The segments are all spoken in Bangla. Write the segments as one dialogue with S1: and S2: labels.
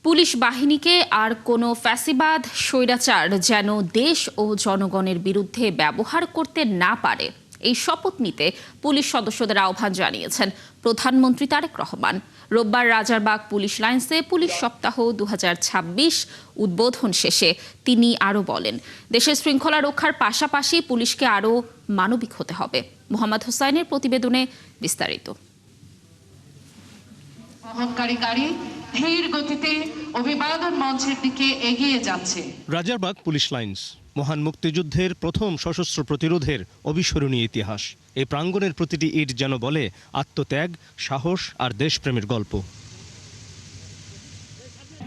S1: পুলিশ বাহিনীকে আর কোনো ফ্যাসিবাদ স্বৈরাচার যেন দেশ ও জনগণের বিরুদ্ধে ব্যবহার করতে না পারে এই শপথ নিতে পুলিশ সদস্যদের আহ্বান জানিয়েছেন প্রধানমন্ত্রী তারেক রহমান। রোববার রাজারবাগ পুলিশ লাইন্সে পুলিশ সপ্তাহ 2026 উদ্বোধন শেষে তিনি আরও বলেন, দেশের শৃঙ্খলা রক্ষার পাশাপাশি পুলিশকে আরও মানবিক হতে হবে। মোহাম্মদ হোসাইনের প্রতিবেদনে বিস্তারিত।
S2: বহনকারী গাড়ি ধীর গতিতে অভিবাদন মঞ্চের দিকে এগিয়ে যাচ্ছে।
S3: রাজারবাগ পুলিশ লাইন্স মহান মুক্তিযুদ্ধের প্রথম সশস্ত্র প্রতিরোধের অবিস্মরণীয় ইতিহাস। এই প্রাঙ্গণের প্রতিটি ইট যেন বলে আত্মত্যাগ, সাহস আর দেশপ্রেমের গল্প।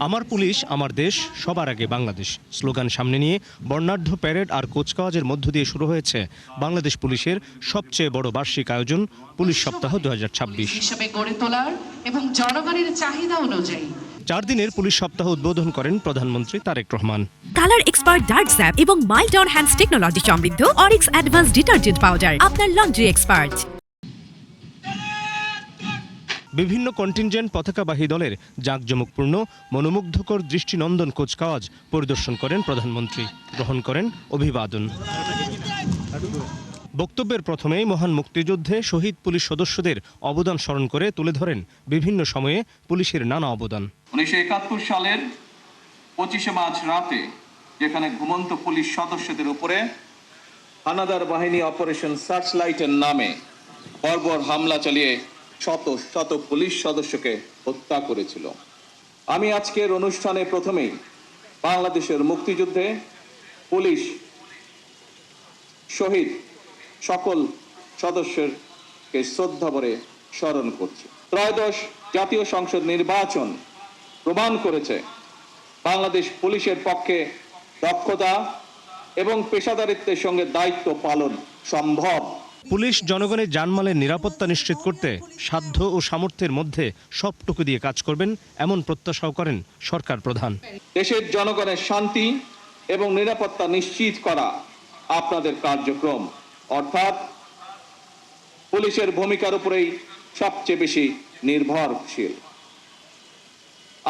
S3: আমার পুলিশ, আমার দেশ, সবার আগে বাংলাদেশ স্লোগান সামনে নিয়ে বর্ণাঢ্য প্যারেড আর কুচকাওয়াজের মধ্য দিয়ে শুরু হয়েছে বাংলাদেশ পুলিশের সবচেয়ে বড় বার্ষিক আয়োজন পুলিশ সপ্তাহ 2026
S2: হিসেবে গড়ে তোলার এবং জনগণের চাহিদা অনুযায়ী
S3: 4 দিনের পুলিশ সপ্তাহ উদ্বোধন করেন প্রধানমন্ত্রী Tarique Rahman.
S4: Colour expert dark স্যাপ এবং মাইল্ড অন হ্যান্ডস টেকনোলজি সমৃদ্ধ অরিক্স অ্যাডভান্স ডিটারজেন্ট পাউডার আপনার লন্ড্রি এক্সপার্ট।
S3: বিভিন্ন কন্টিনজেন্ট পতাকাবাহী দলের জাঁকজমকপূর্ণ মনোমুগ্ধকর দৃষ্টিনন্দন কুচকাওয়াজ পরিদর্শন করেন প্রধানমন্ত্রী, গ্রহণ করেন অভিবাদন। বক্তব্যের প্রথমেই মহান মুক্তিযুদ্ধে শহীদ পুলিশ সদস্যদের অবদান স্মরণ করে তুলে ধরেন বিভিন্ন সময়ে পুলিশের নানা অবদান।
S5: 1971 সালের 25 মার্চ রাতে যেখানে ঘুমন্ত পুলিশ সদস্যদের উপরে হানাদার বাহিনী অপারেশন সার্চলাইটের নামে বর্বর হামলা চালিয়ে শত শত পুলিশ সদস্যকে হত্যা করেছিল। আমি আজকের অনুষ্ঠানে প্রথমেই বাংলাদেশের মুক্তিযুদ্ধে পুলিশ শহীদ সকল সদস্যকে শ্রদ্ধা ভরে স্মরণ করছি। ত্রয়োদশ জাতীয় সংসদ নির্বাচন প্রমাণ করেছে বাংলাদেশ পুলিশের পক্ষে দক্ষতা এবং পেশাদারিত্বের সঙ্গে দায়িত্ব পালন সম্ভব।
S3: পুলিশ জনগণের জানমালের নিরাপত্তা নিশ্চিত করতে সাধ্য ও সামর্থ্যের মধ্যে সবটুকু দিয়ে কাজ করবেন এমন প্রত্যাশাও করেন সরকার প্রধান।
S5: দেশের জনগণের শান্তি এবং নিরাপত্তা নিশ্চিত করা আপনাদের কার্যক্রম, অর্থাৎ পুলিশের ভূমিকার উপরেই সবচেয়ে বেশি নির্ভরশীল।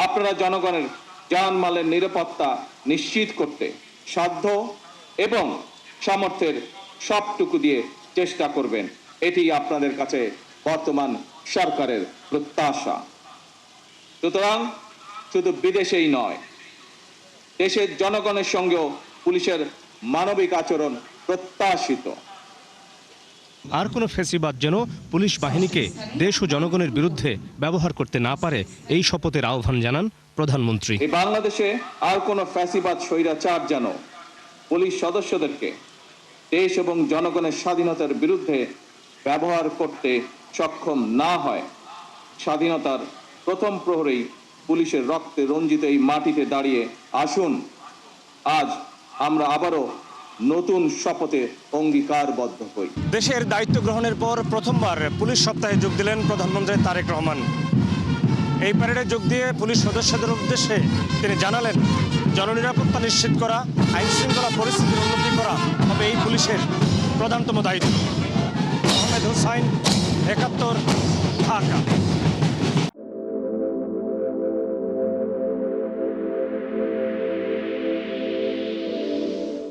S5: আপনারা জনগণের জানমালের নিরাপত্তা নিশ্চিত করতে সাধ্য এবং সামর্থ্যের সবটুকু দিয়ে চেষ্টা করবেন, এটি আপনাদের কাছে বর্তমান সরকারের প্রত্যাশা। সুতরাং শুধু বিদেশেই নয়, দেশের জনগণের সঙ্গেও পুলিশের মানবিক আচরণ প্রত্যাশিত।
S3: আর কোনো ফ্যাসিবাদ যেন পুলিশ বাহিনীকে দেশ ও জনগণের বিরুদ্ধে ব্যবহার করতে না পারে এই শপথের আহ্বান জানান প্রধানমন্ত্রী।
S5: এই বাংলাদেশে আর কোনো ফ্যাসিবাদ স্বৈরাচার যেন পুলিশ সদস্যদেরকে দেশ এবং জনগণের স্বাধীনতার বিরুদ্ধে ব্যবহার করতে সক্ষম না হয়। স্বাধীনতার প্রথম প্রহরেই পুলিশের রক্তে রঞ্জিত এই মাটিতে দাঁড়িয়ে আসুন আজ আমরা আবারও নতুন শপথে অঙ্গীকারবদ্ধ হই।
S3: দেশের দায়িত্ব গ্রহণের পর প্রথমবার পুলিশ সপ্তাহে যোগ দিলেন প্রধানমন্ত্রী তারেক রহমান। এই প্যারেডে যোগ দিয়ে পুলিশ সদস্যদের উদ্দেশ্যে তিনি জানালেন, জননিরাপত্তা নিশ্চিত করা, আইন শৃঙ্খলা পরিস্থিতির উন্নতি করা হবে এই পুলিশের প্রধানতম দায়িত্ব। মোহাম্মদ হোসাইন, 71, ঢাকা।